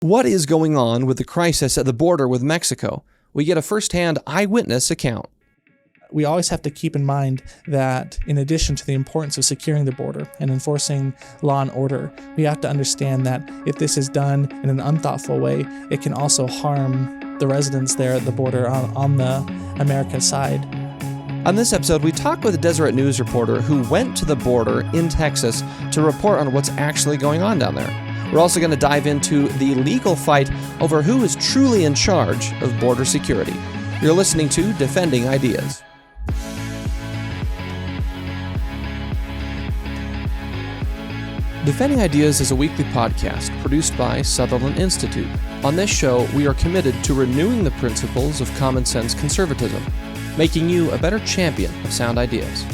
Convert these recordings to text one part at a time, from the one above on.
What is going on with the crisis at the border with Mexico? We get a first-hand eyewitness account. We always have to keep in mind that in addition to the importance of securing the border and enforcing law and order, we have to understand that if this is done in an unthoughtful way, it can also harm the residents there at the border on the American side. On this episode, we talk with a Deseret news reporter who went to the border in Texas to report on what's actually going on down there. We're also going to dive into the legal fight over who is truly in charge of border security. You're listening to Defending Ideas. Defending Ideas is a weekly podcast produced by Sutherland Institute. On this show, we are committed to renewing the principles of common sense conservatism, making you a better champion of sound ideas.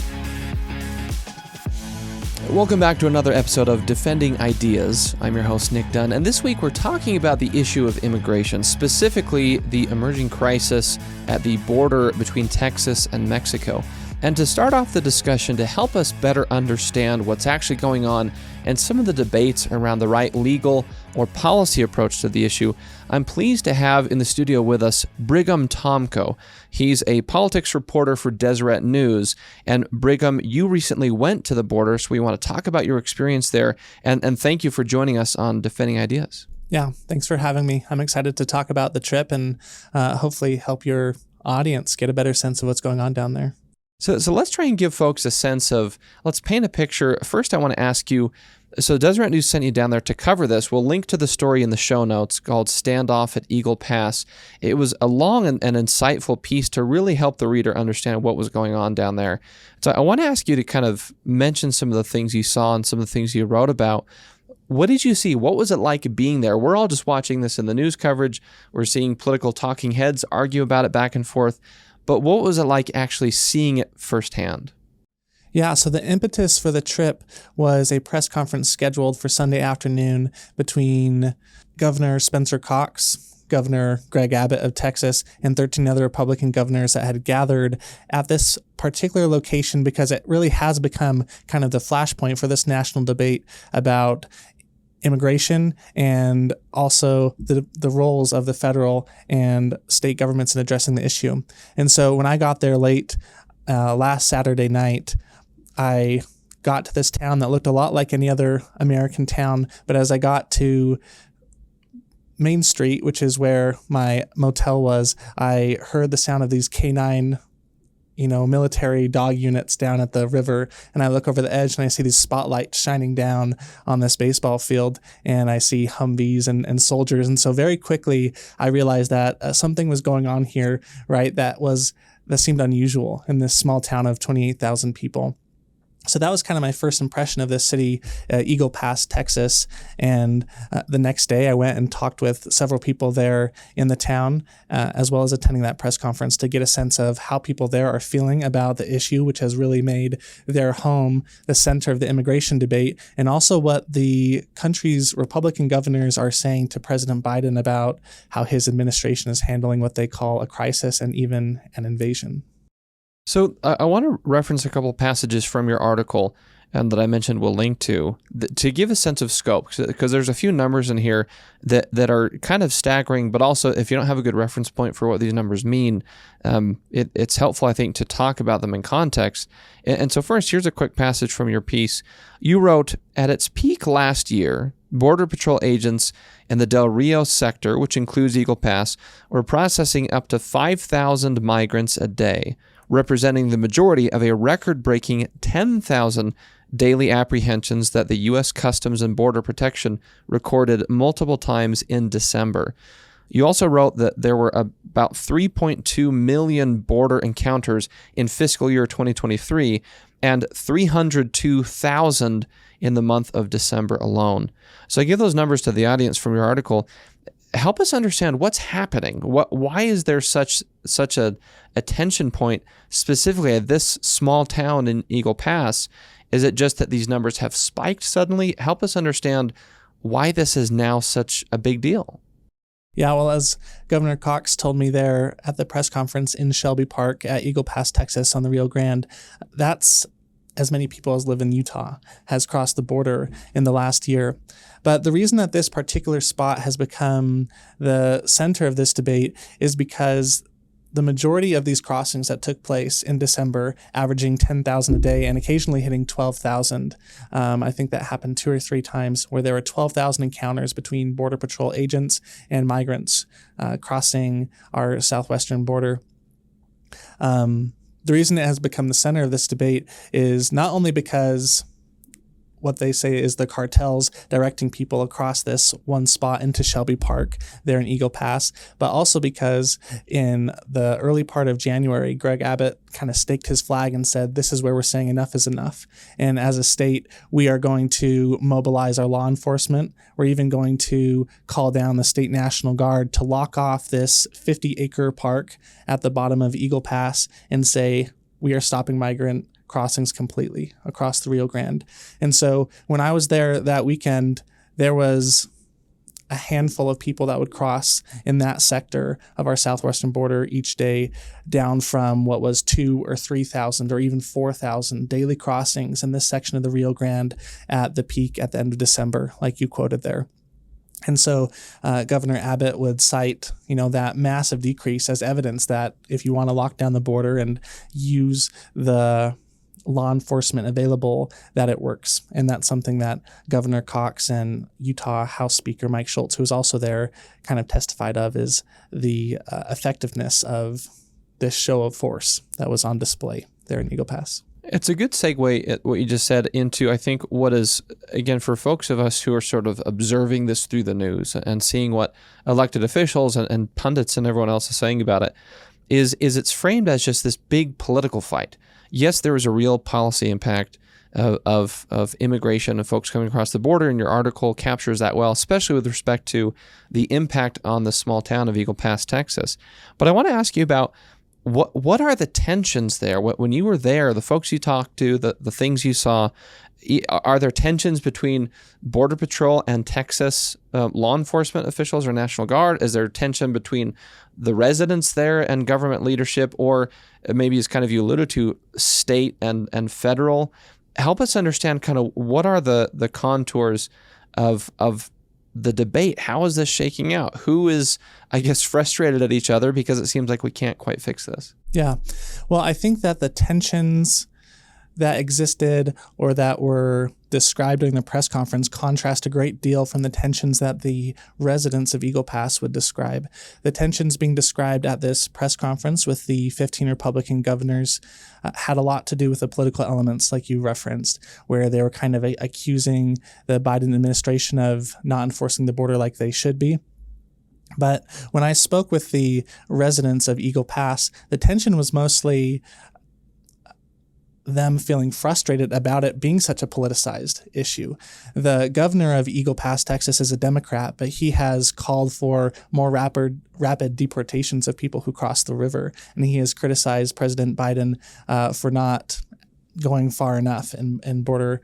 Welcome back to another episode of Defending Ideas. I'm your host, Nic Dunn, and this week we're talking about the issue of immigration, specifically the emerging crisis at the border between Texas and Mexico. And to start off the discussion, to help us better understand what's actually going on and some of the debates around the right legal or policy approach to the issue, I'm pleased to have in the studio with us Brigham Tomco. He's a politics reporter for Deseret News. And Brigham, you recently went to the border, so we want to talk about your experience there. And thank you for joining us on Defending Ideas. Yeah, thanks for having me. I'm excited to talk about the trip and hopefully help your audience get a better sense of what's going on down there. So let's try and give folks a sense of, let's paint a picture. First, I want to ask you, so Deseret News sent you down there to cover this. We'll link to the story in the show notes called Standoff at Eagle Pass. It was a long and insightful piece to really help the reader understand what was going on down there. So I want to ask you to kind of mention some of the things you saw and some of the things you wrote about. What did you see? What was it like being there? We're all just watching this in the news coverage. We're seeing political talking heads argue about it back and forth. But what was it like actually seeing it firsthand? Yeah, so the impetus for the trip was a press conference scheduled for Sunday afternoon between Governor Spencer Cox, Governor Greg Abbott of Texas, and 13 other Republican governors that had gathered at this particular location because it really has become kind of the flashpoint for this national debate about immigration and also the roles of the federal and state governments in addressing the issue. And so when I got there late last Saturday night, I got to this town that looked a lot like any other American town. But as I got to Main Street, which is where my motel was, I heard the sound of these canine military dog units down at the river. And I look over the edge and I see these spotlights shining down on this baseball field. And I see Humvees and soldiers. And so very quickly, I realized that something was going on here, right? That seemed unusual in this small town of 28,000 people. So that was kind of my first impression of this city, Eagle Pass, Texas. And the next day I went and talked with several people there in the town, as well as attending that press conference to get a sense of how people there are feeling about the issue, which has really made their home the center of the immigration debate, and also what the country's Republican governors are saying to President Biden about how his administration is handling what they call a crisis and even an invasion. So I want to reference a couple of passages from your article that I mentioned we'll link to give a sense of scope, because there's a few numbers in here that are kind of staggering, but also if you don't have a good reference point for what these numbers mean, it's helpful, I think, to talk about them in context. And so first, here's a quick passage from your piece. You wrote, at its peak last year, Border Patrol agents in the Del Rio sector, which includes Eagle Pass, were processing up to 5,000 migrants a day, representing the majority of a record-breaking 10,000 daily apprehensions that the U.S. Customs and Border Protection recorded multiple times in December. You also wrote that there were about 3.2 million border encounters in fiscal year 2023 and 302,000 in the month of December alone. So I give those numbers to the audience from your article. Help us understand what's happening. Why is there such a tension point specifically at this small town in Eagle Pass? Is it just that these numbers have spiked suddenly? Help us understand why this is now such a big deal. Yeah, well, as Governor Cox told me there at the press conference in Shelby Park at Eagle Pass, Texas on the Rio Grande, that's as many people as live in Utah has crossed the border in the last year. But the reason that this particular spot has become the center of this debate is because the majority of these crossings that took place in December, averaging 10,000 a day and occasionally hitting 12,000. I think that happened 2 or 3 times where there were 12,000 encounters between Border Patrol agents and migrants crossing our southwestern border. The reason it has become the center of this debate is not only because what they say is the cartels directing people across this one spot into Shelby Park there in Eagle Pass, but also because in the early part of January, Greg Abbott kind of staked his flag and said, this is where we're saying enough is enough. And as a state, we are going to mobilize our law enforcement. We're even going to call down the State National Guard to lock off this 50-acre park at the bottom of Eagle Pass and say, we are stopping migrant crossings completely across the Rio Grande. And so when I was there that weekend, there was a handful of people that would cross in that sector of our southwestern border each day, down from what was 2,000 or 3,000 or even 4,000 daily crossings in this section of the Rio Grande at the peak at the end of December, like you quoted there. And so Governor Abbott would cite, that massive decrease as evidence that if you want to lock down the border and use the law enforcement available, that it works. And that's something that Governor Cox and Utah House Speaker Mike Schultz, who was also there, kind of testified of, is the effectiveness of this show of force that was on display there in Eagle Pass. It's a good segue, what you just said, into, I think, what is, again, for folks of us who are sort of observing this through the news and seeing what elected officials and pundits and everyone else is saying about it, is it's framed as just this big political fight. Yes, there is a real policy impact of immigration and folks coming across the border, and your article captures that well, especially with respect to the impact on the small town of Eagle Pass, Texas. But I want to ask you about what are the tensions there? When you were there, the folks you talked to, the things you saw, are there tensions between Border Patrol and Texas law enforcement officials or National Guard? Is there tension between the residents there and government leadership, or maybe, as kind of you alluded to, state and federal? Help us understand kind of what are the contours of the debate. How is this shaking out? Who is, I guess, frustrated at each other because it seems like we can't quite fix this? Yeah. Well, I think that the tensions that existed or that were described during the press conference contrast a great deal from the tensions that the residents of Eagle Pass would describe. The tensions being described at this press conference with the 15 Republican governors had a lot to do with the political elements, like you referenced, where they were kind of accusing the Biden administration of not enforcing the border like they should be. But when I spoke with the residents of Eagle Pass, the tension was mostly them feeling frustrated about it being such a politicized issue. The governor of Eagle Pass, Texas, is a Democrat, but he has called for more rapid deportations of people who cross the river, and he has criticized President Biden for not going far enough in border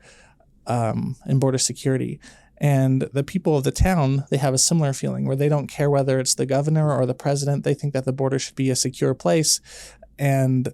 security. And the people of the town, they have a similar feeling where they don't care whether it's the governor or the president. They think that the border should be a secure place, and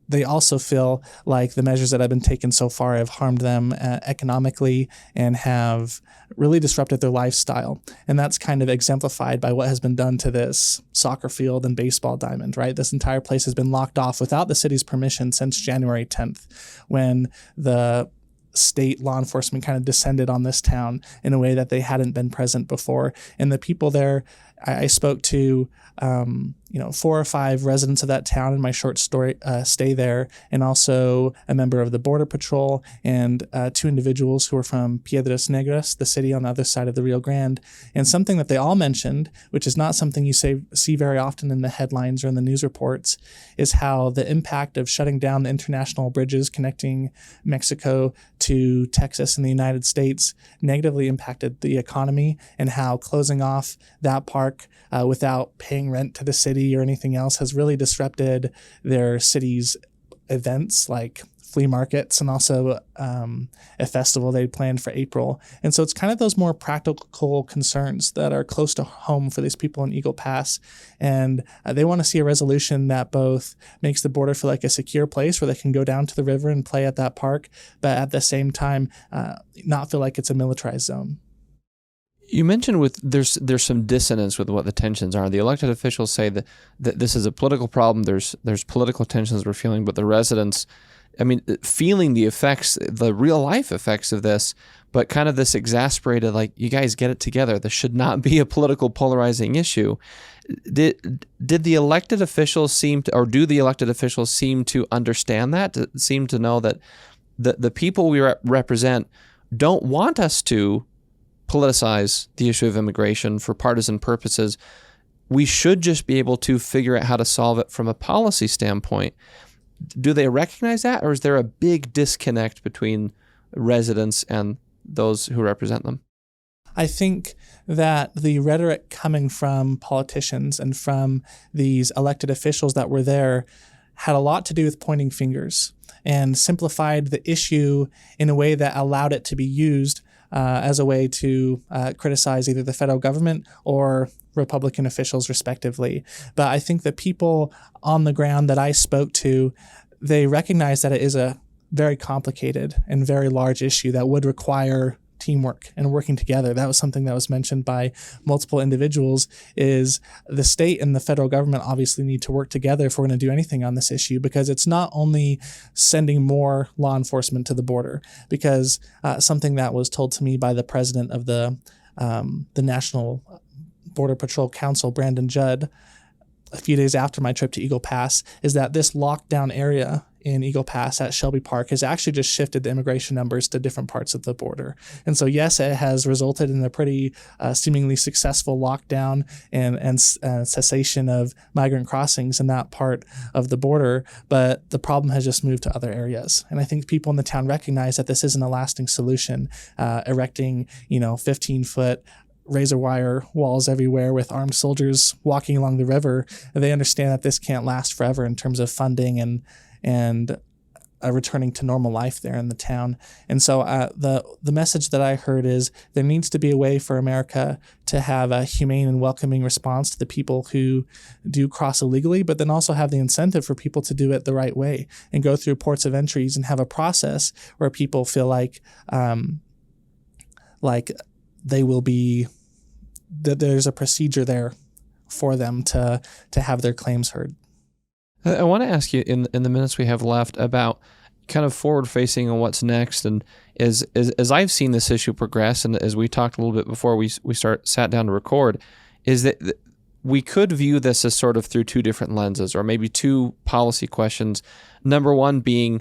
they also feel like the measures that have been taken so far have harmed them economically and have really disrupted their lifestyle. And that's kind of exemplified by what has been done to this soccer field and baseball diamond, right? This entire place has been locked off without the city's permission since January 10th, when the state law enforcement kind of descended on this town in a way that they hadn't been present before. And the people there, I spoke to 4 or 5 residents of that town in my short stay there, and also a member of the Border Patrol and 2 individuals who were from Piedras Negras, the city on the other side of the Rio Grande. And something that they all mentioned, which is not something you see very often in the headlines or in the news reports, is how the impact of shutting down the international bridges connecting Mexico to Texas and the United States negatively impacted the economy, and how closing off that park without paying rent to the city or anything else has really disrupted their city's events like flea markets and also a festival they planned for April. And so it's kind of those more practical concerns that are close to home for these people in Eagle Pass. And they want to see a resolution that both makes the border feel like a secure place where they can go down to the river and play at that park, but at the same time, not feel like it's a militarized zone. You mentioned there's some dissonance with what the tensions are. The elected officials say that this is a political problem. There's political tensions we're feeling, but the residents, feeling the effects, the real life effects of this, but kind of this exasperated, like, you guys get it together. This should not be a political polarizing issue. Did the elected officials do the elected officials seem to understand that? Seem to know that the people we represent don't want us to politicize the issue of immigration for partisan purposes? We should just be able to figure out how to solve it from a policy standpoint. Do they recognize that, or is there a big disconnect between residents and those who represent them? I think that the rhetoric coming from politicians and from these elected officials that were there had a lot to do with pointing fingers and simplified the issue in a way that allowed it to be used as a way to criticize either the federal government or Republican officials, respectively. But I think the people on the ground that I spoke to, they recognize that it is a very complicated and very large issue that would require teamwork and working together. That was something that was mentioned by multiple individuals, is the state and the federal government obviously need to work together if we're going to do anything on this issue, because it's not only sending more law enforcement to the border, because something that was told to me by the president of the National Border Patrol Council, Brandon Judd, a few days after my trip to Eagle Pass, is that this lockdown area in Eagle Pass at Shelby Park has actually just shifted the immigration numbers to different parts of the border. And so, yes, it has resulted in a pretty seemingly successful lockdown and cessation of migrant crossings in that part of the border, but the problem has just moved to other areas. And I think people in the town recognize that this isn't a lasting solution. Erecting, 15-foot razor wire walls everywhere with armed soldiers walking along the river, they understand that this can't last forever in terms of funding and returning to normal life there in the town. And so the message that I heard is there needs to be a way for America to have a humane and welcoming response to the people who do cross illegally, but then also have the incentive for people to do it the right way and go through ports of entries and have a process where people feel like they will be, that there's a procedure there for them to have their claims heard. I want to ask you in the minutes we have left about kind of forward-facing and what's next. And as I've seen this issue progress, and as we talked a little bit before we sat down to record, is that we could view this as sort of through two different lenses, or maybe two policy questions. Number one being,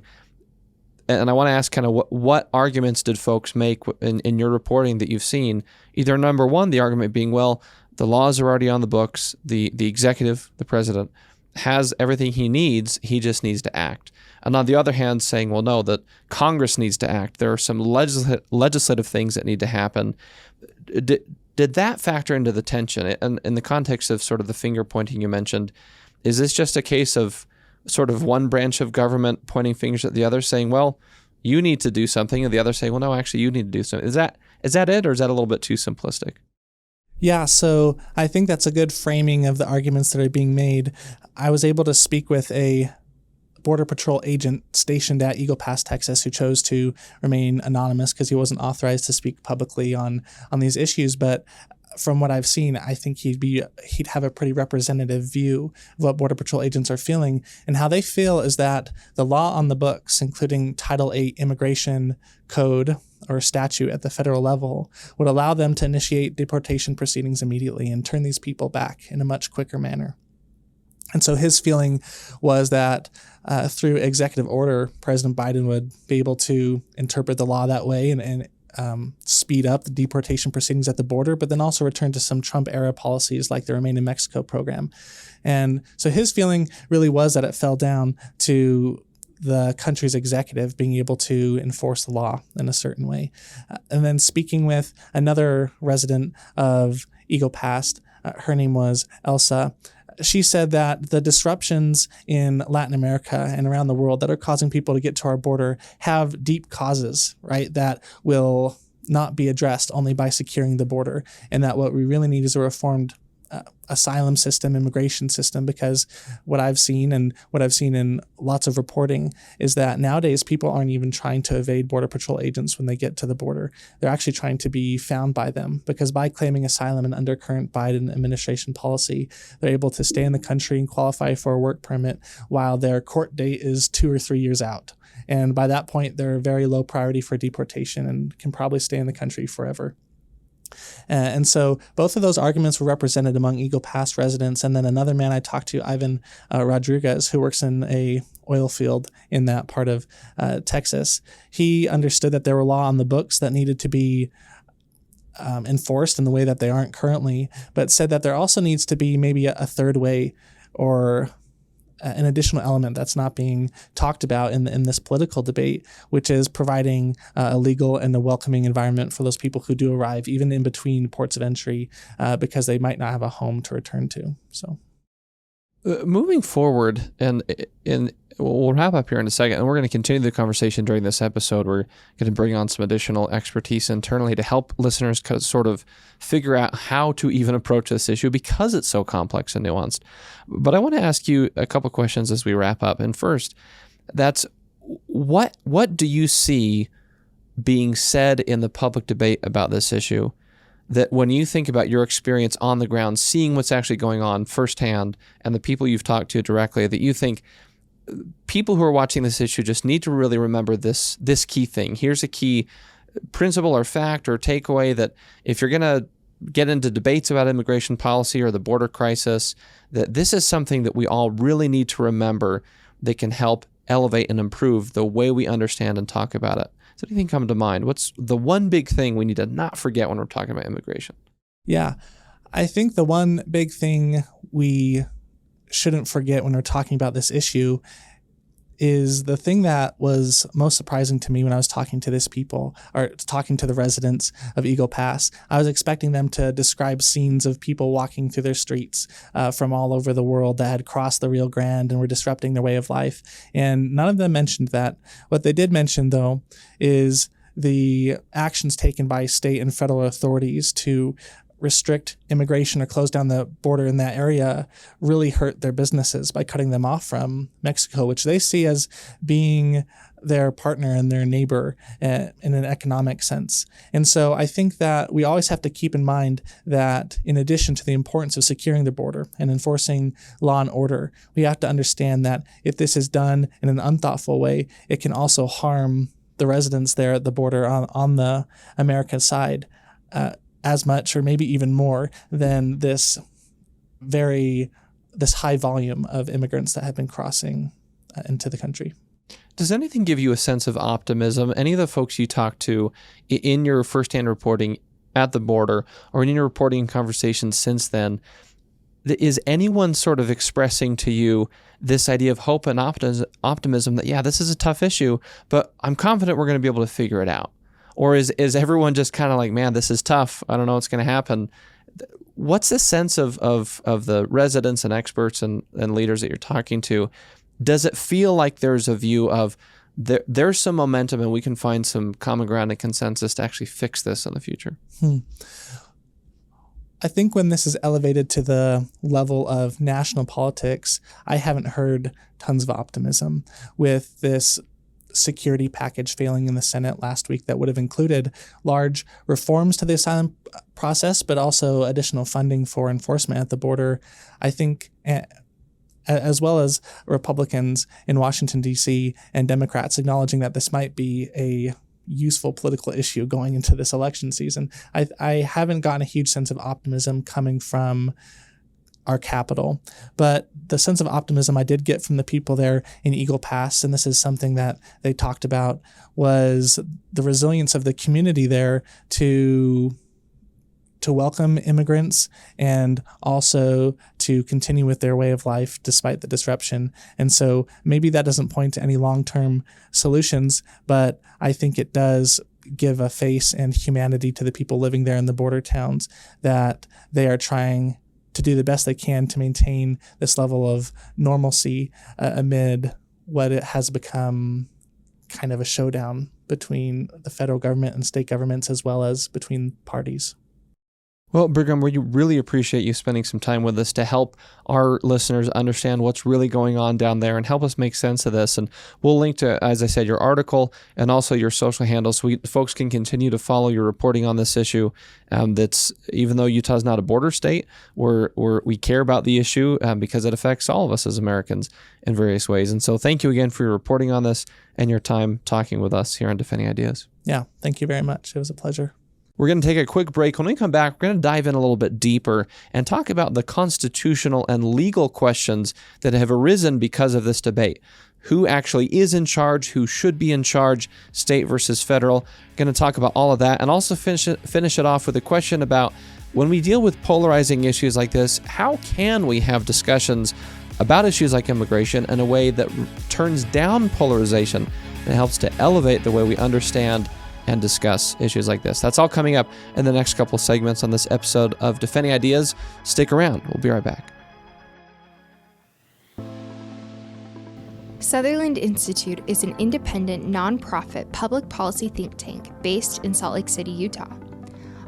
and I want to ask kind of what arguments did folks make in your reporting that you've seen? Either number one, the argument being, well, the laws are already on the books, the executive, the president, has everything he needs, he just needs to act. And on the other hand, saying, well, no, that Congress needs to act. There are some legislative things that need to happen. Did that factor into the tension? And in the context of sort of the finger pointing you mentioned, is this just a case of sort of one branch of government pointing fingers at the other, saying, well, you need to do something, and the other saying, well, no, actually, you need to do something? Is that it, or is that a little bit too simplistic? Yeah, so I think that's a good framing of the arguments that are being made. I was able to speak with a Border Patrol agent stationed at Eagle Pass, Texas, who chose to remain anonymous because he wasn't authorized to speak publicly on these issues. But from what I've seen, I think he'd have a pretty representative view of what Border Patrol agents are feeling. And how they feel is that the law on the books, including Title VIII immigration code or statute at the federal level, would allow them to initiate deportation proceedings immediately and turn these people back in a much quicker manner. And so his feeling was that through executive order, President Biden would be able to interpret the law that way and speed up the deportation proceedings at the border, but then also return to some Trump-era policies like the Remain in Mexico program. And so his feeling really was that it fell down to the country's executive being able to enforce the law in a certain way. And then speaking with another resident of Eagle Pass, her name was Elsa, she said that the disruptions in Latin America and around the world that are causing people to get to our border have deep causes, right, that will not be addressed only by securing the border, and that what we really need is a reformed asylum system, immigration system, because what I've seen in lots of reporting is that nowadays people aren't even trying to evade Border Patrol agents when they get to the border. They're actually trying to be found by them, because by claiming asylum and under current Biden administration policy, they're able to stay in the country and qualify for a work permit while their court date is 2 or 3 years out. And by that point, they're very low priority for deportation and can probably stay in the country forever. And so both of those arguments were represented among Eagle Pass residents. And then another man I talked to, Ivan Rodriguez, who works in a oil field in that part of Texas, he understood that there were laws on the books that needed to be enforced in the way that they aren't currently, but said that there also needs to be maybe a third way, or an additional element that's not being talked about in this political debate, which is providing a legal and a welcoming environment for those people who do arrive, even in between ports of entry, because they might not have a home to return to. So, moving forward, and we'll wrap up here in a second, and we're going to continue the conversation during this episode. We're going to bring on some additional expertise internally to help listeners sort of figure out how to even approach this issue, because it's so complex and nuanced. But I want to ask you a couple questions as we wrap up. And first, that's what do you see being said in the public debate about this issue, that when you think about your experience on the ground, seeing what's actually going on firsthand, and the people you've talked to directly, that you think people who are watching this issue just need to really remember this key thing? Here's a key principle or fact or takeaway, that if you're going to get into debates about immigration policy or the border crisis, that this is something that we all really need to remember that can help elevate and improve the way we understand and talk about it. Does anything come to mind? What's the one big thing we need to not forget when we're talking about immigration? Yeah, I think the one big thing we shouldn't forget when we're talking about this issue is the thing that was most surprising to me when I was talking to the residents of Eagle Pass. I was expecting them to describe scenes of people walking through their streets from all over the world that had crossed the Rio Grande and were disrupting their way of life. And none of them mentioned that. What they did mention, though, is the actions taken by state and federal authorities to restrict immigration or close down the border in that area really hurt their businesses by cutting them off from Mexico, which they see as being their partner and their neighbor in an economic sense. And so I think that we always have to keep in mind that in addition to the importance of securing the border and enforcing law and order, we have to understand that if this is done in an unthoughtful way, it can also harm the residents there at the border on the America side as much or maybe even more than this high volume of immigrants that have been crossing into the country. Does anything give you a sense of optimism? Any of the folks you talk to in your firsthand reporting at the border or in your reporting conversations since then, is anyone sort of expressing to you this idea of hope and optimism that, yeah, this is a tough issue, but I'm confident we're going to be able to figure it out? Or is everyone just kind of like, man, this is tough, I don't know what's going to happen? What's the sense of the residents and experts and leaders that you're talking to? Does it feel like there's a view of there's some momentum and we can find some common ground and consensus to actually fix this in the future? I think when this is elevated to the level of national politics, I haven't heard tons of optimism with this security package failing in the Senate last week that would have included large reforms to the asylum process, but also additional funding for enforcement at the border. I think, as well as Republicans in Washington, D.C. and Democrats acknowledging that this might be a useful political issue going into this election season, I haven't gotten a huge sense of optimism coming from our capital. But the sense of optimism I did get from the people there in Eagle Pass, and this is something that they talked about, was the resilience of the community there to welcome immigrants and also to continue with their way of life despite the disruption. And so maybe that doesn't point to any long-term solutions, but I think it does give a face and humanity to the people living there in the border towns, that they are trying to do the best they can to maintain this level of normalcy amid what it has become kind of a showdown between the federal government and state governments, as well as between parties. Well, Brigham, we really appreciate you spending some time with us to help our listeners understand what's really going on down there and help us make sense of this. And we'll link to, as I said, your article and also your social handles so folks can continue to follow your reporting on this issue. That's, even though Utah's not a border state, we care about the issue because it affects all of us as Americans in various ways. And so thank you again for your reporting on this and your time talking with us here on Defending Ideas. Yeah, thank you very much. It was a pleasure. We're going to take a quick break. When we come back, we're going to dive in a little bit deeper and talk about the constitutional and legal questions that have arisen because of this debate. Who actually is in charge? Who should be in charge? State versus federal. We're going to talk about all of that and also finish it off with a question about when we deal with polarizing issues like this, how can we have discussions about issues like immigration in a way that turns down polarization and helps to elevate the way we understand and discuss issues like this. That's all coming up in the next couple segments on this episode of Defending Ideas. Stick around. We'll be right back. Sutherland Institute is an independent, nonprofit public policy think tank based in Salt Lake City, Utah.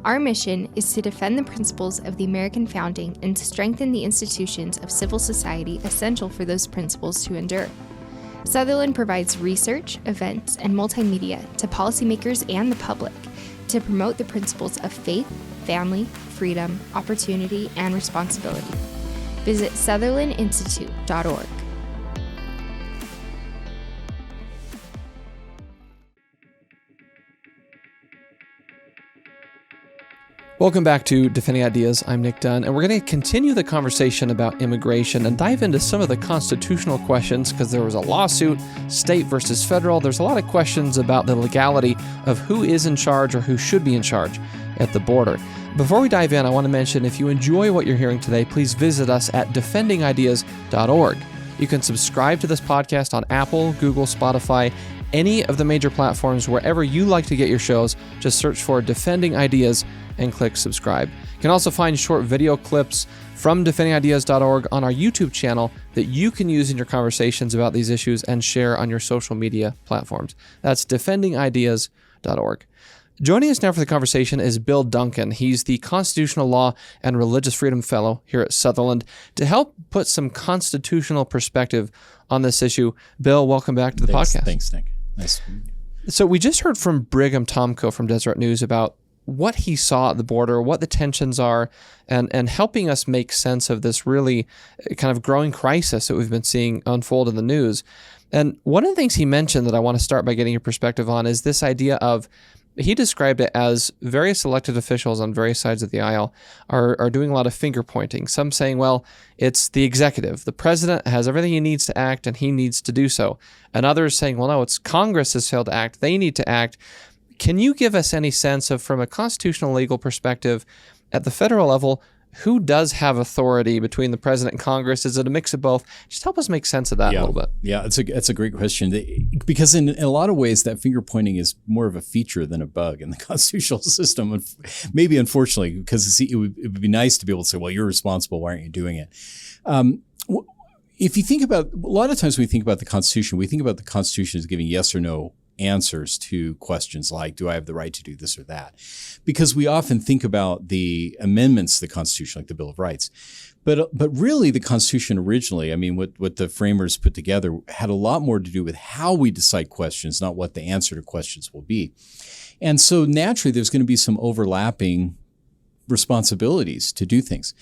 Our mission is to defend the principles of the American founding and strengthen the institutions of civil society essential for those principles to endure. Sutherland provides research, events, and multimedia to policymakers and the public to promote the principles of faith, family, freedom, opportunity, and responsibility. Visit sutherlandinstitute.org. Welcome back to Defending Ideas. I'm Nic Dunn, and we're going to continue the conversation about immigration and dive into some of the constitutional questions because there was a lawsuit, state versus federal. There's a lot of questions about the legality of who is in charge or who should be in charge at the border. Before we dive in, I want to mention if you enjoy what you're hearing today, please visit us at defendingideas.org. You can subscribe to this podcast on Apple, Google, Spotify, any of the major platforms. Wherever you like to get your shows, just search for Defending Ideas and click subscribe. You can also find short video clips from defendingideas.org on our YouTube channel that you can use in your conversations about these issues and share on your social media platforms. That's defendingideas.org. Joining us now for the conversation is Bill Duncan. He's the Constitutional Law and Religious Freedom Fellow here at Sutherland to help put some constitutional perspective on this issue. Bill, welcome back to the podcast. Thanks, Nick. Nice to meet you. So we just heard from Brigham Tomco from Deseret News about what he saw at the border, what the tensions are, and helping us make sense of this really kind of growing crisis that we've been seeing unfold in the news. And one of the things he mentioned that I want to start by getting your perspective on is this idea of, he described it as various elected officials on various sides of the aisle are doing a lot of finger pointing. Some saying, well, it's the executive. The president has everything he needs to act and he needs to do so. And others saying, well, no, it's Congress has failed to act. They need to act. Can you give us any sense of, from a constitutional legal perspective, at the federal level, who does have authority between the president and Congress? Is it a mix of both? Just help us make sense of that a little bit. Yeah, it's a great question. Because in a lot of ways, that finger pointing is more of a feature than a bug in the constitutional system. Maybe unfortunately, because it would be nice to be able to say, well, you're responsible. Why aren't you doing it? If you think about, a lot of times when we think about the Constitution, we think about the Constitution as giving yes or no answers to questions like, do I have the right to do this or that? Because we often think about the amendments to the Constitution, like the Bill of Rights. But really, the Constitution originally, I mean, what the framers put together had a lot more to do with how we decide questions, not what the answer to questions will be. And so naturally, there's going to be some overlapping responsibilities to do things.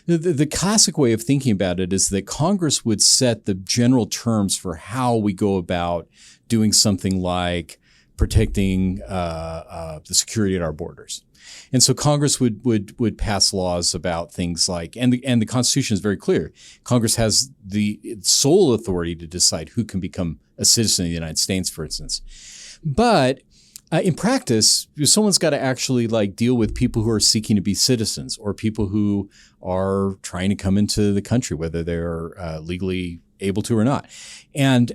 The classic way of thinking about it is that Congress would set the general terms for how we go about doing something like protecting the security at our borders. And so Congress would pass laws about things like, and the Constitution is very clear. Congress has the sole authority to decide who can become a citizen of the United States, for instance. But in practice, someone's got to actually deal with people who are seeking to be citizens or people who are trying to come into the country, whether they're legally able to or not. And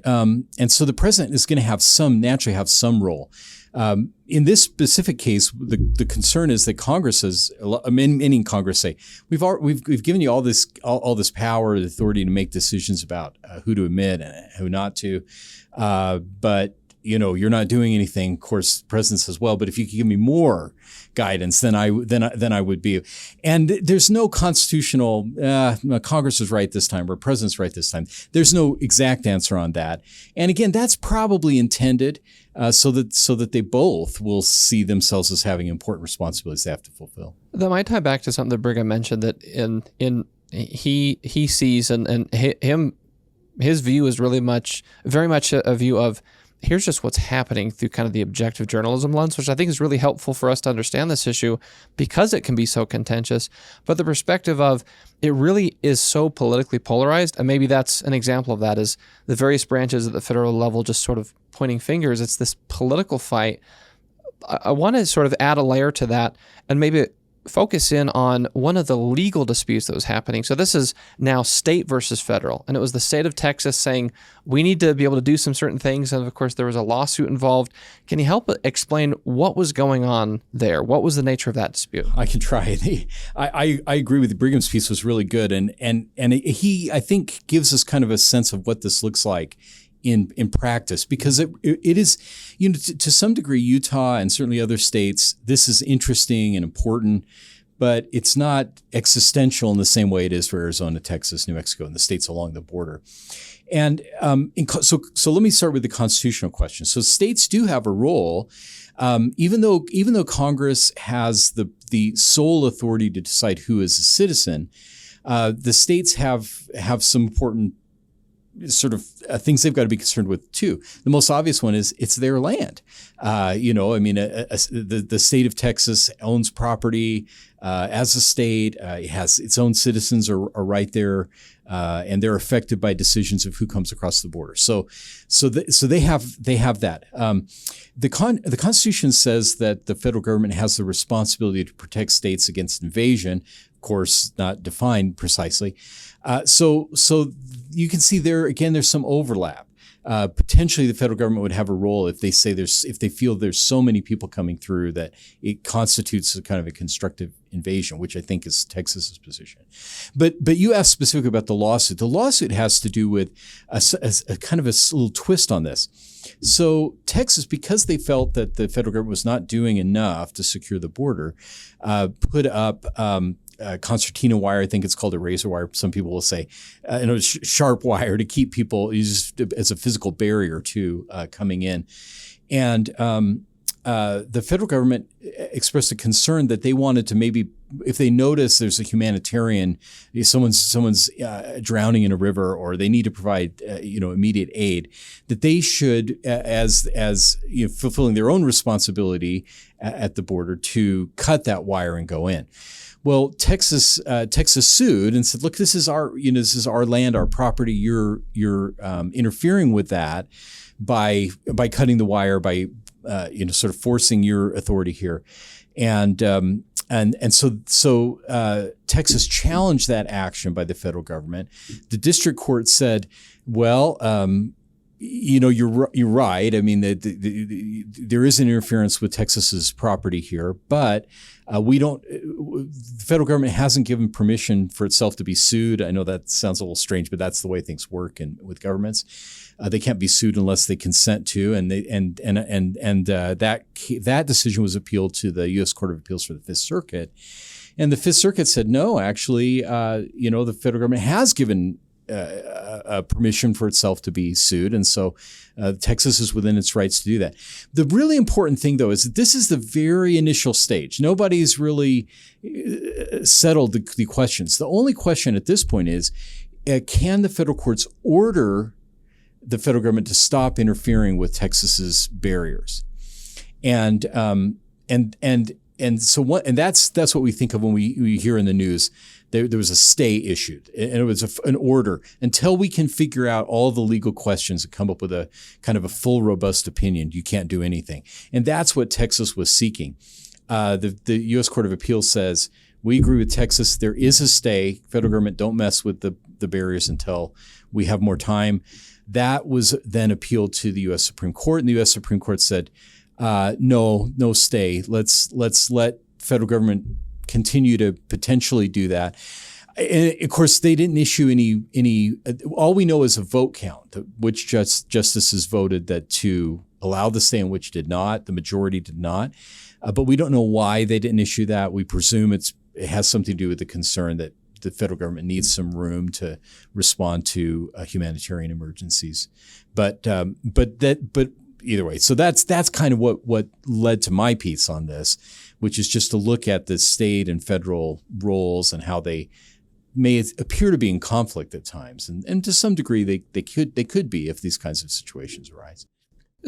so the president is going to naturally have some role. In this specific case, the concern is that Congress has, many in Congress say, we've given you all this power, the authority to make decisions about who to admit and who not to, but you're not doing anything. Of course, the president says, well, but if you could give me more guidance, then I would be. And there's no constitutional, Congress is right this time or president's right this time. There's no exact answer on that. And again, that's probably intended so that they both will see themselves as having important responsibilities they have to fulfill. That might tie back to something that Brigham mentioned, that he sees and his view is very much a view of, here's just what's happening through kind of the objective journalism lens, which I think is really helpful for us to understand this issue because it can be so contentious. But the perspective of it really is so politically polarized, and maybe that's an example of that, is the various branches at the federal level just sort of pointing fingers. It's this political fight. I want to sort of add a layer to that and maybe focus in on one of the legal disputes that was happening. So this is now state versus federal. And it was the state of Texas saying, we need to be able to do some certain things. And of course, there was a lawsuit involved. Can you help explain what was going on there? What was the nature of that dispute? I can try. I agree with Brigham's piece was really good. And he, I think, gives us kind of a sense of what this looks like in practice, because it is, to some degree, Utah and certainly other states, this is interesting and important, but it's not existential in the same way it is for Arizona, Texas, New Mexico, and the states along the border. And so let me start with the constitutional question. So states do have a role, even though Congress has the sole authority to decide who is a citizen. The states have some important sort of things they've got to be concerned with too. The most obvious one is it's their land. The state of Texas owns property as a state. It has its own citizens are right there, and they're affected by decisions of who comes across the border. So they have that. The Constitution says that the federal government has the responsibility to protect states against invasion. Of course, not defined precisely. So you can see there's some overlap. Potentially, the federal government would have a role if they feel there's so many people coming through that it constitutes a kind of a constructive invasion, which I think is Texas's position. But you asked specifically about the lawsuit. The lawsuit has to do with a kind of a little twist on this. So Texas, because they felt that the federal government was not doing enough to secure the border, put up concertina wire. I think it's called a razor wire. Some people will say, sharp wire to keep people used as a physical barrier to coming in. And the federal government expressed a concern that they wanted to maybe, if they notice there's a humanitarian, someone's drowning in a river, or they need to provide immediate aid, that they should, as fulfilling their own responsibility at the border, to cut that wire and go in. Well, Texas sued and said, "Look, this is our land, our property. You're interfering with that by cutting the wire, by sort of forcing your authority here." And so Texas challenged that action by the federal government. The district court said, "Well, you're right. I mean, there is an interference with Texas's property here, but the federal government hasn't given permission for itself to be sued." I know that sounds a little strange, but that's the way things work with governments. They can't be sued unless they consent to, and that decision was appealed to the U.S. Court of Appeals for the Fifth Circuit, and the Fifth Circuit said no. Actually, the federal government has given permission for itself to be sued, and so Texas is within its rights to do that. The really important thing, though, is that this is the very initial stage. Nobody's really settled the questions. The only question at this point is, can the federal courts order the federal government to stop interfering with Texas's barriers? And that's what we think of when we hear in the news. There was a stay issued, and it was an order until we can figure out all the legal questions and come up with a kind of a full, robust opinion. You can't do anything. And that's what Texas was seeking. The U.S. Court of Appeals says, we agree with Texas. There is a stay. Federal government, don't mess with the barriers until we have more time. That was then appealed to the U.S. Supreme Court, and the U.S. Supreme Court said, no stay. Let's let federal government continue to potentially do that. And of course, they didn't issue any. All we know is a vote count, which justices voted that to allow the stay and which did not. The majority did not, but we don't know why they didn't issue that. We presume it has something to do with the concern that the federal government needs some room to respond to humanitarian emergencies. But either way, so that's kind of what led to my piece on this, which is just to look at the state and federal roles and how they may appear to be in conflict at times, and to some degree they could be if these kinds of situations arise.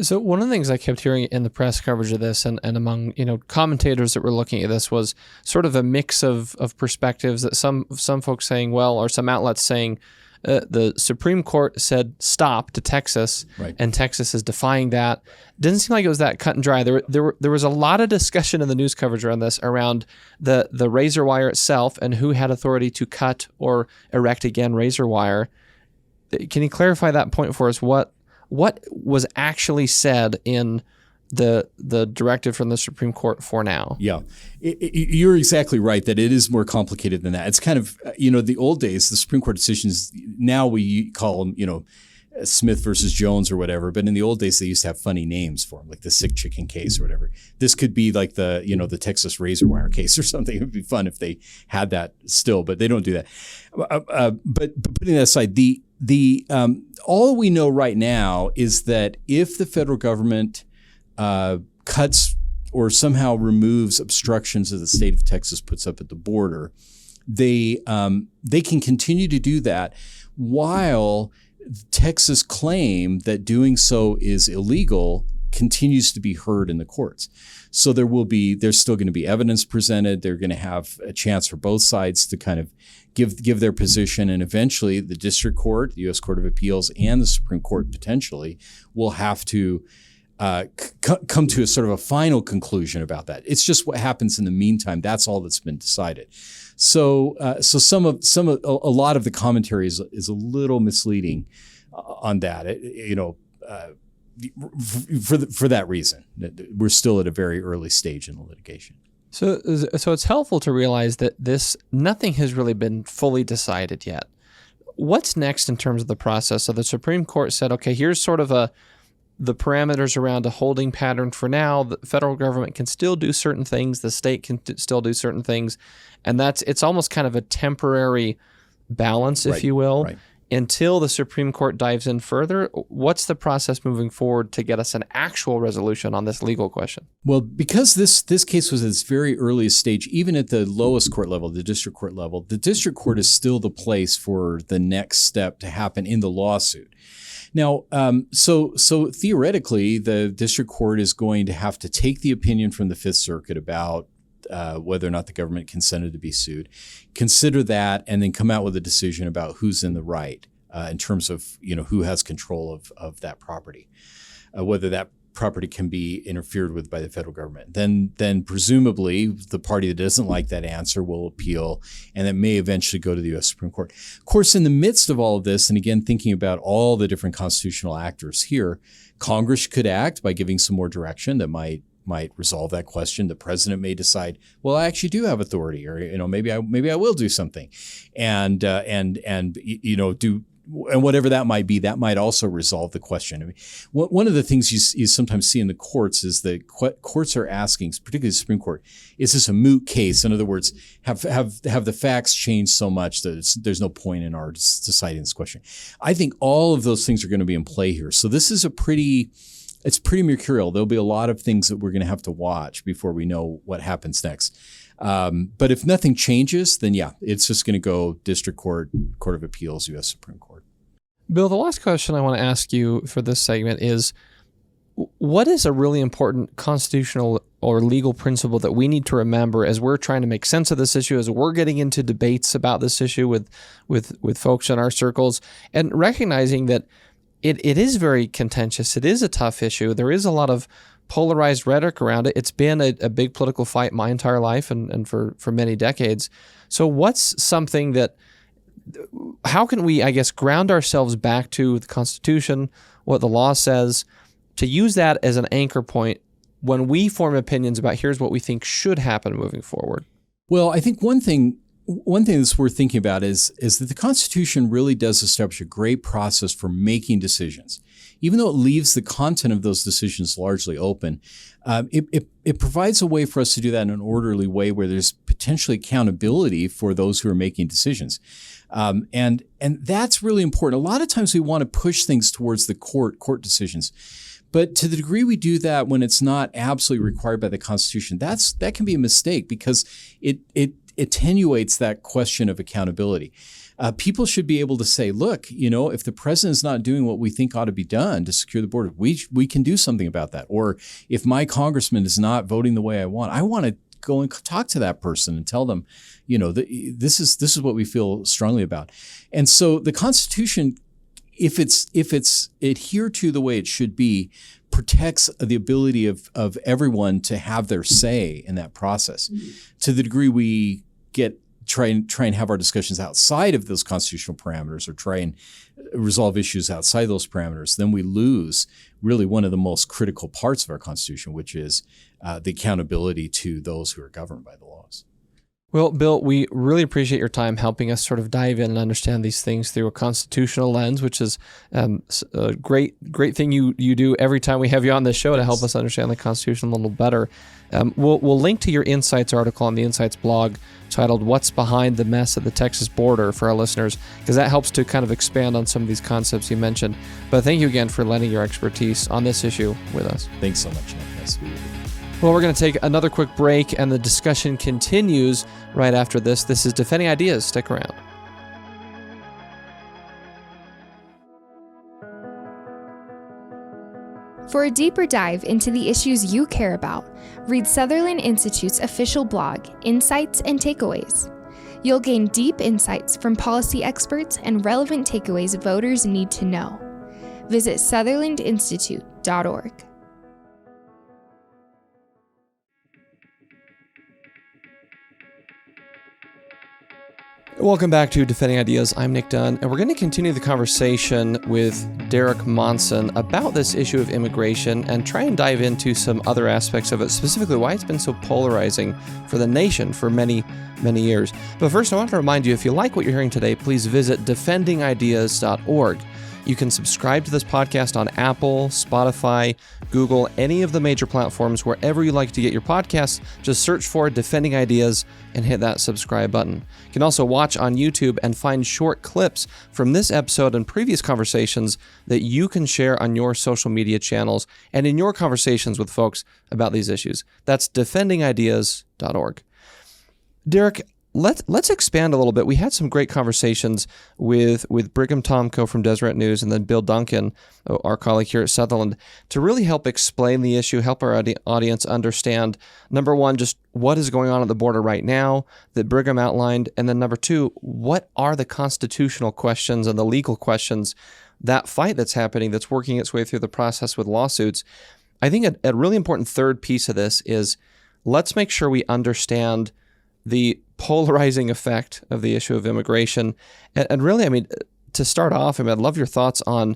So one of the things I kept hearing in the press coverage of this and among commentators that were looking at this was sort of a mix of perspectives, that some folks saying, well, or some outlets saying the Supreme Court said stop to Texas, right, and Texas is defying that. Didn't seem like it was that cut and dry. There was a lot of discussion in the news coverage around this, around the razor wire itself and who had authority to cut or erect again razor wire. Can you clarify that point for us? What was actually said in the directive from the Supreme Court for now? Yeah, you're exactly right that it is more complicated than that. It's kind of, the old days, the Supreme Court decisions, now we call them, Smith versus Jones or whatever. But in the old days, they used to have funny names for them, like the sick chicken case or whatever. This could be like the Texas razor wire case or something. It would be fun if they had that still, but they don't do that. But putting that aside, the all we know right now is that if the federal government cuts or somehow removes obstructions that the state of Texas puts up at the border, they can continue to do that while Texas' claim that doing so is illegal continues to be heard in the courts. So there's still going to be evidence presented. They're going to have a chance for both sides to kind of give their position, and eventually the district court, the U.S. Court of Appeals, and the Supreme Court potentially will have to come to a sort of a final conclusion about that. It's just what happens in the meantime. That's all that's been decided. So a lot of the commentary is a little misleading on that. For that reason, we're still at a very early stage in the litigation. So it's helpful to realize that nothing has really been fully decided yet. What's next in terms of the process? So the Supreme Court said, okay, here's sort of the parameters around a holding pattern for now. The federal government can still do certain things. The state can still do certain things. And it's almost kind of a temporary balance, if you will, until the Supreme Court dives in further. What's the process moving forward to get us an actual resolution on this legal question? Well, because this case was at its very earliest stage, even at the lowest court level, the district court level, the district court is still the place for the next step to happen in the lawsuit. Now, so theoretically, the district court is going to have to take the opinion from the Fifth Circuit about whether or not the government consented to be sued, consider that, and then come out with a decision about who's in the right in terms of who has control of that property, whether that property can be interfered with by the federal government. Then presumably the party that doesn't like that answer will appeal, and it may eventually go to the U.S. Supreme Court. Of course, in the midst of all of this, and again thinking about all the different constitutional actors here, Congress could act by giving some more direction that might resolve that question. The president may decide, well, I actually do have authority, or maybe I will do something, and do. And whatever that might be, that might also resolve the question. I mean, one of the things you sometimes see in the courts is that courts are asking, particularly the Supreme Court, is this a moot case? In other words, have the facts changed so much that there's no point in our deciding this question? I think all of those things are going to be in play here. So this is it's pretty mercurial. There'll be a lot of things that we're going to have to watch before we know what happens next. But if nothing changes, then yeah, it's just going to go district court, Court of Appeals, U.S. Supreme Court. Bill, the last question I want to ask you for this segment is, what is a really important constitutional or legal principle that we need to remember as we're trying to make sense of this issue, as we're getting into debates about this issue with folks in our circles, and recognizing that it is very contentious. It is a tough issue. There is a lot of polarized rhetoric around it. It's been a big political fight my entire life and for many decades. So what's something how can we, I guess, ground ourselves back to the Constitution, what the law says, to use that as an anchor point when we form opinions about here's what we think should happen moving forward? Well, I think one thing that's worth thinking about is that the Constitution really does establish a great process for making decisions. Even though it leaves the content of those decisions largely open, it provides a way for us to do that in an orderly way where there's potentially accountability for those who are making decisions. And that's really important. A lot of times we want to push things towards the court decisions. But to the degree we do that when it's not absolutely required by the Constitution, that can be a mistake because it attenuates that question of accountability. People should be able to say, look, if the president's not doing what we think ought to be done to secure the border, we can do something about that. Or if my congressman is not voting the way I want to go and talk to that person and tell them, this is what we feel strongly about. And so the Constitution, if it's adhered to the way it should be, protects the ability of everyone to have their say in that process. Mm-hmm. To the degree we try and have our discussions outside of those constitutional parameters or try and resolve issues outside those parameters, then we lose really one of the most critical parts of our Constitution, which is the accountability to those who are governed by the laws. Well, Bill, we really appreciate your time helping us sort of dive in and understand these things through a constitutional lens, which is a great thing you do every time we have you on this show to help us understand the Constitution a little better. We'll link to your Insights article on the Insights blog titled What's Behind the Mess at the Texas Border for our listeners, because that helps to kind of expand on some of these concepts you mentioned. But thank you again for lending your expertise on this issue with us. Thanks so much, Nick. Nice to be with you. Well, we're going to take another quick break, and the discussion continues right after this. This is Defending Ideas. Stick around. For a deeper dive into the issues you care about, read Sutherland Institute's official blog, Insights and Takeaways. You'll gain deep insights from policy experts and relevant takeaways voters need to know. Visit sutherlandinstitute.org. Welcome back to Defending Ideas. I'm Nic Dunn, and we're going to continue the conversation with Derek Monson about this issue of immigration and try and dive into some other aspects of it, specifically why it's been so polarizing for the nation for many, many years. But first, I want to remind you, if you like what you're hearing today, please visit defendingideas.org. You can subscribe to this podcast on Apple, Spotify, Google, any of the major platforms, wherever you like to get your podcasts. Just search for Defending Ideas and hit that subscribe button. You can also watch on YouTube and find short clips from this episode and previous conversations that you can share on your social media channels and in your conversations with folks about these issues. That's defendingideas.org. Derek, Let's expand a little bit. We had some great conversations with Brigham Tomco from Deseret News and then Bill Duncan, our colleague here at Sutherland, to really help explain the issue, help our audience understand, number one, just what is going on at the border right now that Brigham outlined, and then number two, what are the constitutional questions and the legal questions, that fight that's happening, that's working its way through the process with lawsuits. I think a really important third piece of this is let's make sure we understand the polarizing effect of the issue of immigration. And really, I mean, to start off, I'd love your thoughts on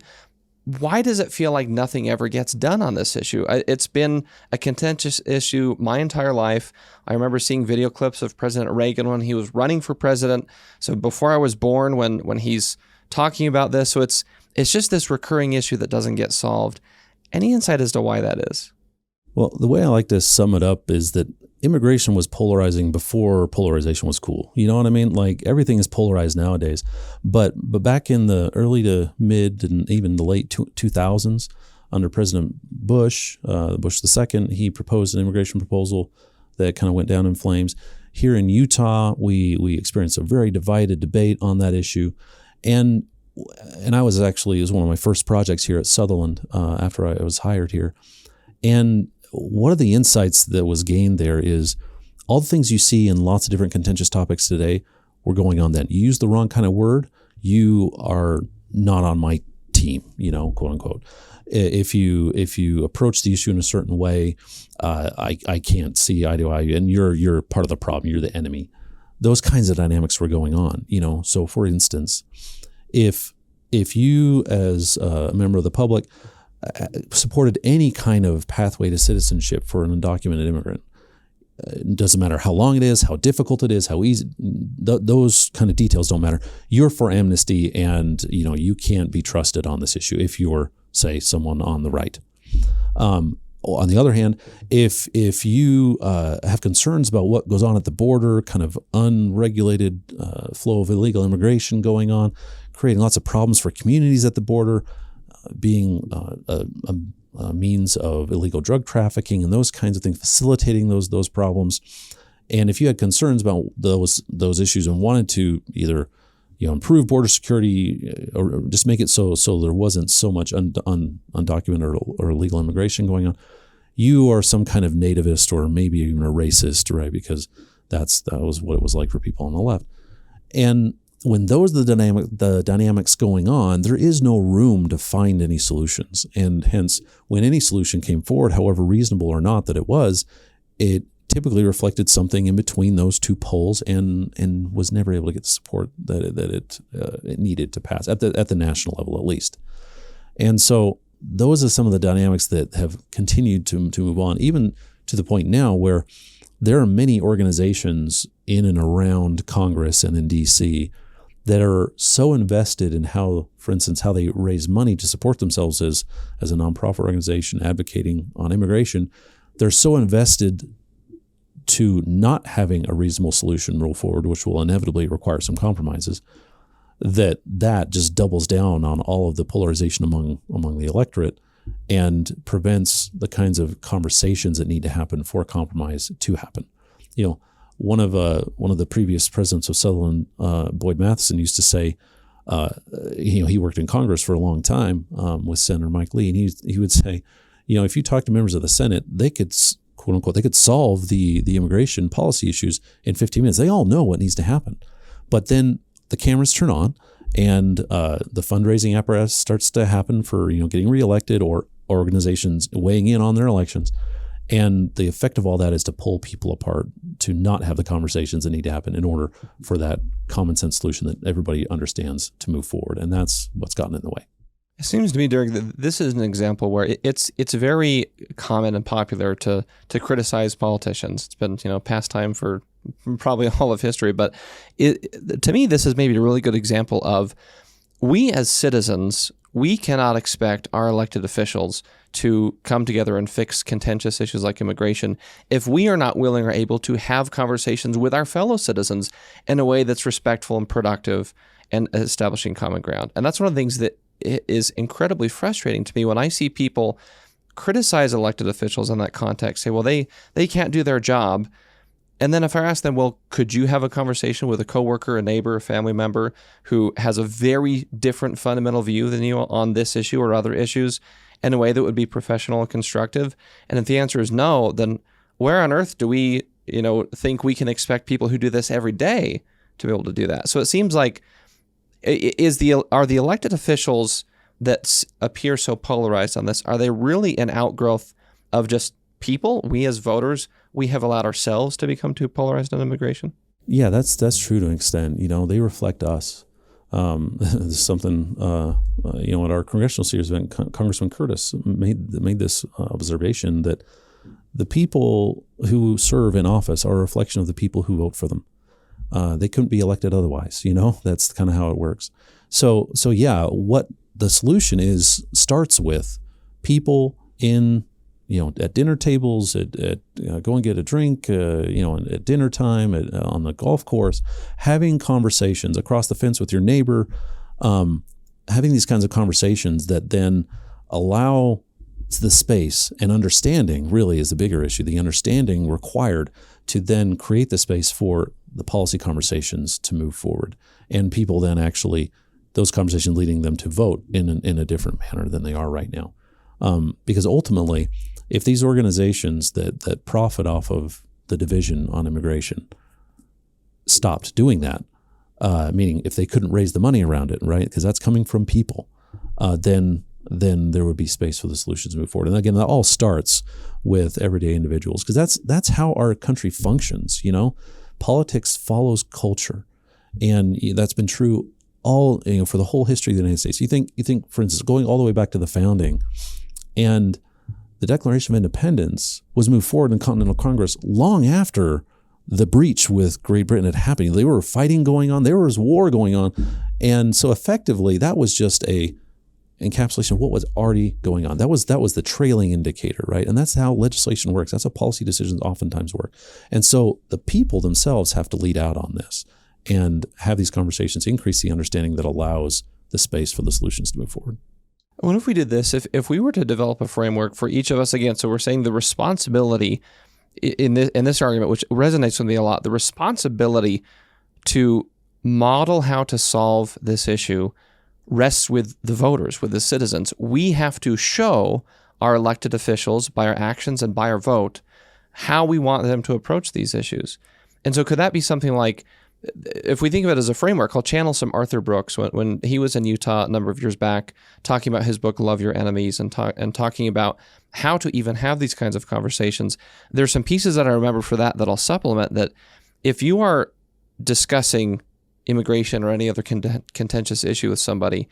why does it feel like nothing ever gets done on this issue? It's been a contentious issue my entire life. I remember seeing video clips of President Reagan when he was running for president. So before I was born, when he's talking about this. So it's just this recurring issue that doesn't get solved. Any insight as to why that is? Well, the way I like to sum it up is that immigration was polarizing before polarization was cool. You know what I mean? Like everything is polarized nowadays. But back in the early to mid and even the late 2000s, under President Bush II, he proposed an immigration proposal that kind of went down in flames. Here in Utah, we experienced a very divided debate on that issue. And I was actually, it was one of my first projects here at Sutherland after I was hired here. And one of the insights that was gained there is all the things you see in lots of different contentious topics today were going on then. You use the wrong kind of word, you are not on my team, quote unquote. If you approach the issue in a certain way, I can't see eye to eye, and you're part of the problem. You're the enemy. Those kinds of dynamics were going on. So for instance, if you as a member of the public supported any kind of pathway to citizenship for an undocumented immigrant. It doesn't matter how long it is, how difficult it is, how easy, those kind of details don't matter. You're for amnesty, and you can't be trusted on this issue if you're, say, someone on the right. On the other hand, if you have concerns about what goes on at the border, kind of unregulated flow of illegal immigration going on, creating lots of problems for communities at the border, being a means of illegal drug trafficking and those kinds of things, facilitating those problems. And if you had concerns about those issues and wanted to either improve border security or just make it so there wasn't so much undocumented or illegal immigration going on, you are some kind of nativist or maybe even a racist, right? Because that was what it was like for people on the left. And when those are the dynamics going on, there is no room to find any solutions. And hence, when any solution came forward, however reasonable or not that it was, it typically reflected something in between those two poles and was never able to get the support that it needed to pass at the national level, at least. And so those are some of the dynamics that have continued to move on, even to the point now where there are many organizations in and around Congress and in D.C. that are so invested in how, for instance, how they raise money to support themselves as a nonprofit organization advocating on immigration. They're so invested to not having a reasonable solution roll forward, which will inevitably require some compromises, that just doubles down on all of the polarization among the electorate and prevents the kinds of conversations that need to happen for compromise to happen. One of the previous presidents of Sutherland, Boyd Matheson, used to say, he worked in Congress for a long time with Senator Mike Lee, and he would say, if you talk to members of the Senate, they could, quote unquote, they could solve the immigration policy issues in 15 minutes. They all know what needs to happen, but then the cameras turn on, and the fundraising apparatus starts to happen for getting reelected or organizations weighing in on their elections. And the effect of all that is to pull people apart, to not have the conversations that need to happen in order for that common sense solution that everybody understands to move forward. And that's what's gotten in the way. It seems to me, Derek, that this is an example where it's very common and popular to criticize politicians. It's been pastime for probably all of history. But to me, this is maybe a really good example of we as citizens, we cannot expect our elected officials to come together and fix contentious issues like immigration if we are not willing or able to have conversations with our fellow citizens in a way that's respectful and productive and establishing common ground. And that's one of the things that is incredibly frustrating to me when I see people criticize elected officials in that context, say, well, they can't do their job. And then if I ask them, well, could you have a conversation with a coworker, a neighbor, a family member who has a very different fundamental view than you on this issue or other issues in a way that would be professional and constructive? And if the answer is no, then where on earth do we, think we can expect people who do this every day to be able to do that? So it seems like are the elected officials that appear so polarized on this, are they really an outgrowth of just people? We as voters, we have allowed ourselves to become too polarized on immigration? Yeah, that's true to an extent. They reflect us. There's something, at our congressional series event, Congressman Curtis made this observation that the people who serve in office are a reflection of the people who vote for them. They couldn't be elected otherwise. That's kind of how it works. So yeah, what the solution is starts with people in, at dinner tables, at go and get a drink, at dinner time, on the golf course, having conversations across the fence with your neighbor, having these kinds of conversations that then allow the space, and understanding really is the bigger issue, the understanding required to then create the space for the policy conversations to move forward, and people then actually, those conversations leading them to vote in a different manner than they are right now. Because ultimately, if these organizations that profit off of the division on immigration stopped doing that, meaning if they couldn't raise the money around it, right, because that's coming from people, then there would be space for the solutions to move forward. And again, that all starts with everyday individuals, because that's how our country functions. Politics follows culture, and that's been true all for the whole history of the United States. You think, for instance, going all the way back to the founding, And the Declaration of Independence was moved forward in Continental Congress long after the breach with Great Britain had happened. There were fighting going on. There was war going on. And so effectively, that was just a encapsulation of what was already going on. That was the trailing indicator, right? And that's how legislation works. That's how policy decisions oftentimes work. And so the people themselves have to lead out on this and have these conversations, increase the understanding that allows the space for the solutions to move forward. What if we did this? If we were to develop a framework for each of us, again, so we're saying the responsibility in this argument, which resonates with me a lot, the responsibility to model how to solve this issue rests with the voters, with the citizens. We have to show our elected officials by our actions and by our vote how we want them to approach these issues. And so could that be something like, if we think of it as a framework, I'll channel some Arthur Brooks when he was in Utah a number of years back, talking about his book, Love Your Enemies, and talking about how to even have these kinds of conversations. There's some pieces that I remember for that I'll supplement, that if you are discussing immigration or any other contentious issue with somebody,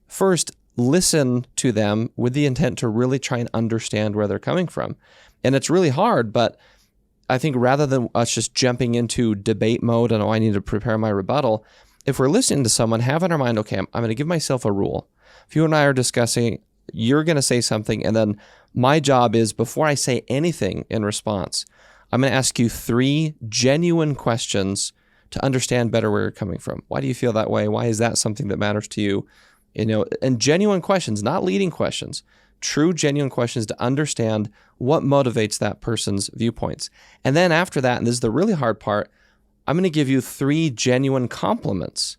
first listen to them with the intent to really try and understand where they're coming from. And it's really hard, but I think rather than us just jumping into debate mode and, I need to prepare my rebuttal, if we're listening to someone, have in our mind, okay, I'm going to give myself a rule. If you and I are discussing, you're going to say something, and then my job is, before I say anything in response, I'm going to ask you 3 genuine questions to understand better where you're coming from. Why do you feel that way? Why is that something that matters to you? And genuine questions, not leading questions. True, genuine questions to understand what motivates that person's viewpoints. And then after that, and this is the really hard part, I'm going to give you 3 genuine compliments.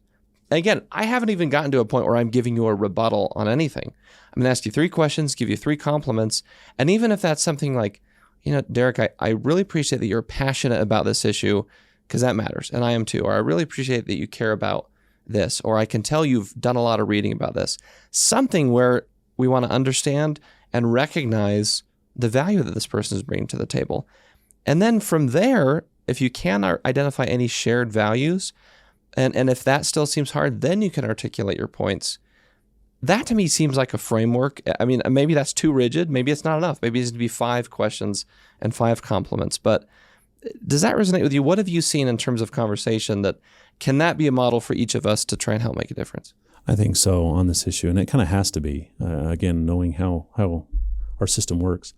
And again, I haven't even gotten to a point where I'm giving you a rebuttal on anything. I'm going to ask you 3 questions, give you 3 compliments. And even if that's something like, Derek, I really appreciate that you're passionate about this issue, because that matters, and I am too. Or I really appreciate that you care about this, or I can tell you've done a lot of reading about this. Something where we want to understand and recognize the value that this person is bringing to the table. And then from there, if you can identify any shared values, and if that still seems hard, then you can articulate your points. That to me seems like a framework. I mean, maybe that's too rigid. Maybe it's not enough. Maybe it needs to be 5 questions and 5 compliments. But does that resonate with you? What have you seen in terms of conversation can that be a model for each of us to try and help make a difference? I think so on this issue, and it kind of has to be, again, knowing how our system works.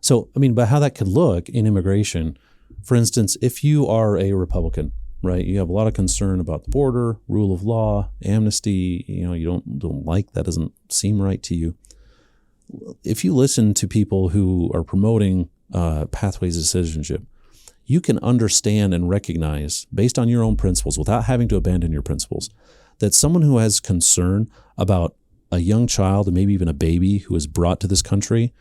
So, but how that could look in immigration, for instance, if you are a Republican, right, you have a lot of concern about the border, rule of law, amnesty, you don't like, that doesn't seem right to you. If you listen to people who are promoting pathways to citizenship, you can understand and recognize, based on your own principles, without having to abandon your principles, that someone who has concern about a young child and maybe even a baby who is brought to this country,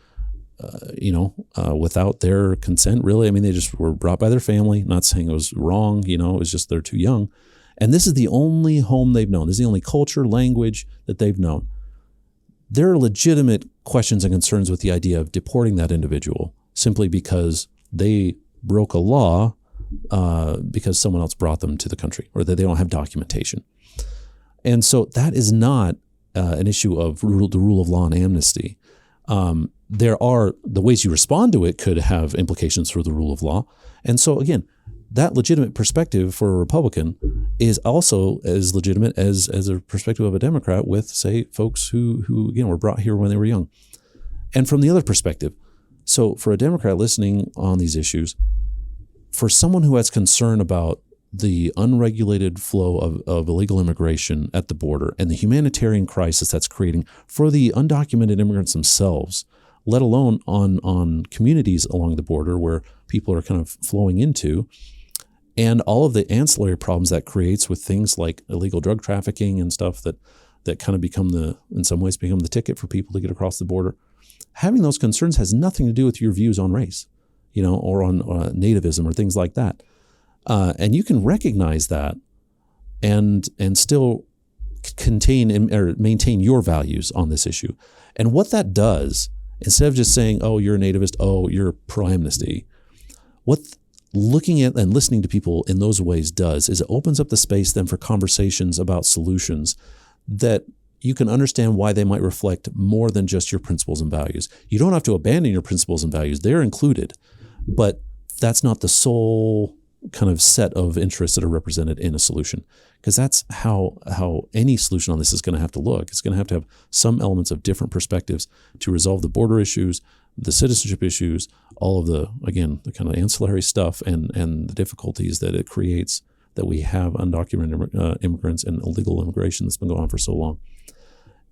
without their consent, really. They just were brought by their family, not saying it was wrong, it was just they're too young. And this is the only home they've known. This is the only culture, language that they've known. There are legitimate questions and concerns with the idea of deporting that individual simply because they broke a law because someone else brought them to the country, or that they don't have documentation. And so that is not an issue of the rule of law and amnesty. There are the ways you respond to it could have implications for the rule of law. And so again, that legitimate perspective for a Republican is also as legitimate as a perspective of a Democrat with, say, folks who again were brought here when they were young. And from the other perspective, so for a Democrat listening on these issues, for someone who has concern about the unregulated flow of illegal immigration at the border and the humanitarian crisis that's creating for the undocumented immigrants themselves, let alone on communities along the border where people are kind of flowing into, and all of the ancillary problems that creates with things like illegal drug trafficking and stuff that kind of in some ways become the ticket for people to get across the border. Having those concerns has nothing to do with your views on race, or on nativism or things like that. And you can recognize that and still maintain your values on this issue. And what that does, instead of just saying, oh, you're a nativist, oh, you're pro-amnesty, what looking at and listening to people in those ways does is it opens up the space then for conversations about solutions that you can understand why they might reflect more than just your principles and values. You don't have to abandon your principles and values. They're included, but that's not the sole kind of set of interests that are represented in a solution, because that's how any solution on this is going to have to look. It's going to have some elements of different perspectives to resolve the border issues, the citizenship issues, all of the kind of ancillary stuff and the difficulties that it creates that we have undocumented immigrants and illegal immigration that's been going on for so long.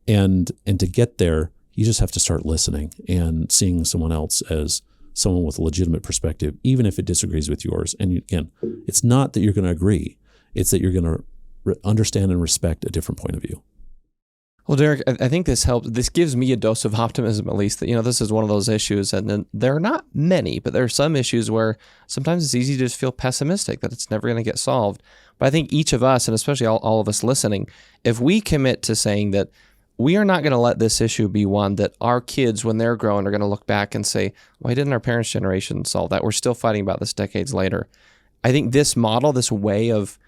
And to get there, you just have to start listening and seeing someone else as someone with a legitimate perspective, even if it disagrees with yours. And again, it's not that you're going to agree. It's that you're going to understand and respect a different point of view. Well, Derek, I think this helps. This gives me a dose of optimism, at least, that, this is one of those issues. And there are not many, but there are some issues where sometimes it's easy to just feel pessimistic that it's never going to get solved. But I think each of us, and especially all of us listening, if we commit to saying that we are not going to let this issue be one that our kids, when they're grown, are going to look back and say, why didn't our parents' generation solve that? We're still fighting about this decades later. I think this model, this way of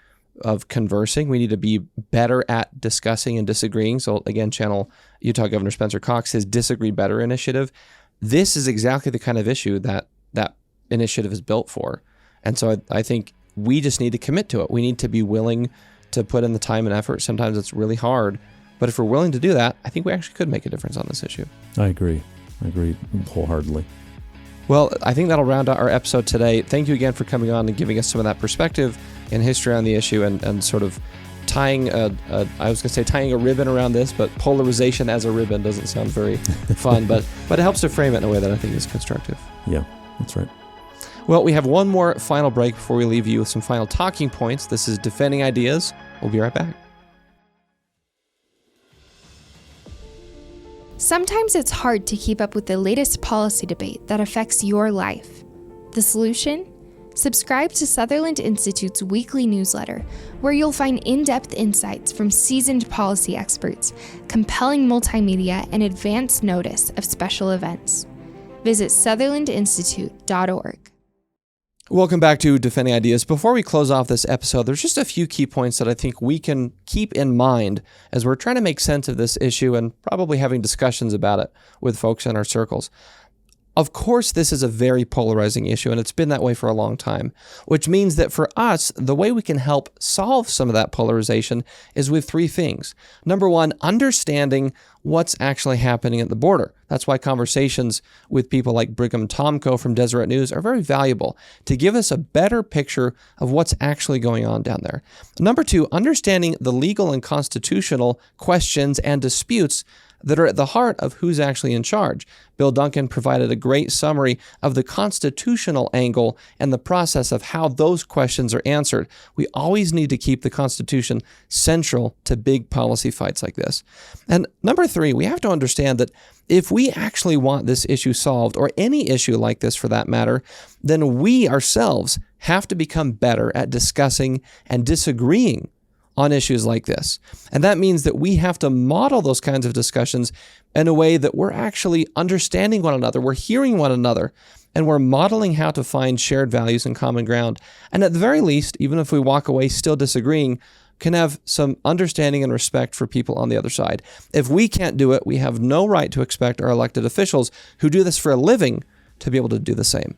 conversing, we need to be better at discussing and disagreeing. So again, channel Utah Governor Spencer Cox, his Disagree Better initiative. This is exactly the kind of issue that initiative is built for. And so I think we just need to commit to it. We need to be willing to put in the time and effort. Sometimes it's really hard, but if we're willing to do that, I think we actually could make a difference on this issue. I agree wholeheartedly. Well, I think that'll round out our episode today. Thank you again for coming on and giving us some of that perspective and history on the issue and sort of tying tying a ribbon around this, but polarization as a ribbon doesn't sound very fun, but it helps to frame it in a way that I think is constructive. Yeah, that's right. Well, we have one more final break before we leave you with some final talking points. This is Defending Ideas. We'll be right back. Sometimes it's hard to keep up with the latest policy debate that affects your life. The solution? Subscribe to Sutherland Institute's weekly newsletter, where you'll find in-depth insights from seasoned policy experts, compelling multimedia, and advance notice of special events. Visit sutherlandinstitute.org. Welcome back to Defending Ideas. Before we close off this episode, there's just a few key points that I think we can keep in mind as we're trying to make sense of this issue and probably having discussions about it with folks in our circles. Of course, this is a very polarizing issue, and it's been that way for a long time, which means that for us, the way we can help solve some of that polarization is with three things. Number one, understanding what's actually happening at the border. That's why conversations with people like Brigham Tomco from Deseret News are very valuable to give us a better picture of what's actually going on down there. Number two, understanding the legal and constitutional questions and disputes that are at the heart of who's actually in charge. Bill Duncan provided a great summary of the constitutional angle and the process of how those questions are answered. We always need to keep the Constitution central to big policy fights like this. And number three, we have to understand that if we actually want this issue solved, or any issue like this for that matter, then we ourselves have to become better at discussing and disagreeing on issues like this. And that means that we have to model those kinds of discussions in a way that we're actually understanding one another, we're hearing one another, and we're modeling how to find shared values and common ground. And at the very least, even if we walk away still disagreeing, can have some understanding and respect for people on the other side. If we can't do it, we have no right to expect our elected officials who do this for a living to be able to do the same.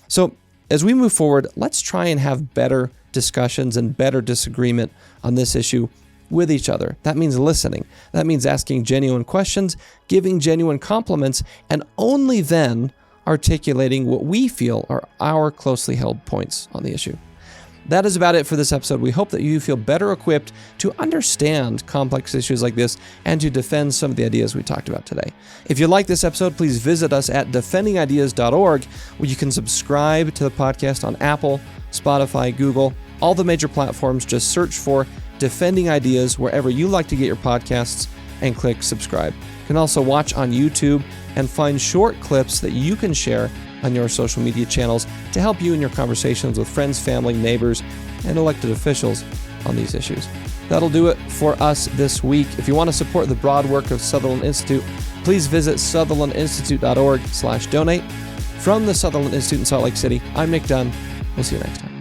So as we move forward, let's try and have better discussions and better disagreement on this issue with each other. That means listening. That means asking genuine questions, giving genuine compliments, and only then articulating what we feel are our closely held points on the issue. That is about it for this episode. We hope that you feel better equipped to understand complex issues like this and to defend some of the ideas we talked about today. If you like this episode, please visit us at defendingideas.org, where you can subscribe to the podcast on Apple, Spotify, Google, all the major platforms. Just search for Defending Ideas wherever you like to get your podcasts and click subscribe. You can also watch on YouTube and find short clips that you can share on your social media channels to help you in your conversations with friends, family, neighbors, and elected officials on these issues. That'll do it for us this week. If you want to support the broad work of Sutherland Institute, please visit sutherlandinstitute.org/donate. From the Sutherland Institute in Salt Lake City, I'm Nic Dunn. We'll see you next time.